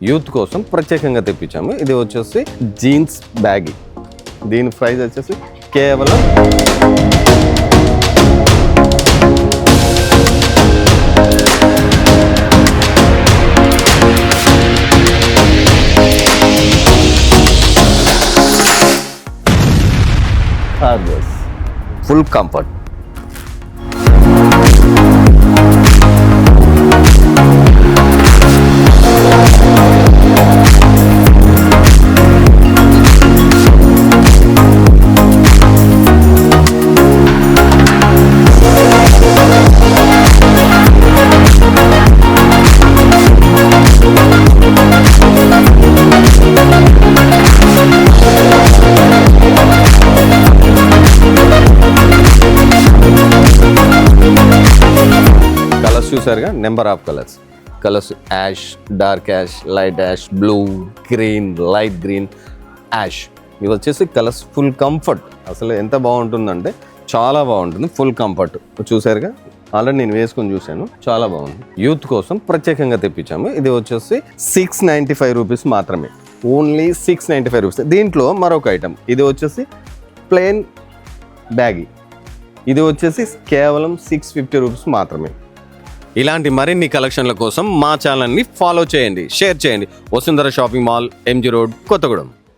Youth కోసం ప్రత్యేకంగా తెప్పించాము. ఇది వచ్చేసి జీన్స్ బ్యాగ్. దీని ప్రైస్ వచ్చేసి కేవలం ఫుల్ కంఫర్ట్. చూసారుగా number of colours ash, dark ash, light ash, blue, green, light green, ash. ఇవి వచ్చేసి కలర్స్ ఫుల్ కంఫర్ట్. అసలు ఎంత బాగుంటుందంటే చాలా బాగుంటుంది. ఫుల్ కంఫర్ట్ చూసారుగా, ఆల్రెడీ నేను వేసుకొని చూశాను, చాలా బాగుంది. యూత్ కోసం ప్రత్యేకంగా తెప్పించాము. ఇది వచ్చేసి 695 రూపీస్ మాత్రమే, ఓన్లీ 695 రూపీస్. దీంట్లో మరొక ఐటమ్, ఇది వచ్చేసి ప్లెయిన్ బ్యాగీ. ఇది వచ్చేసి కేవలం 650 రూపీస్ మాత్రమే. ఇలాంటి మరిన్ని కలెక్షన్ల కోసం మా ఛానల్ని ఫాలో చేయండి, షేర్ చేయండి. Vasundhara shopping mall, MG road, Kothagudem.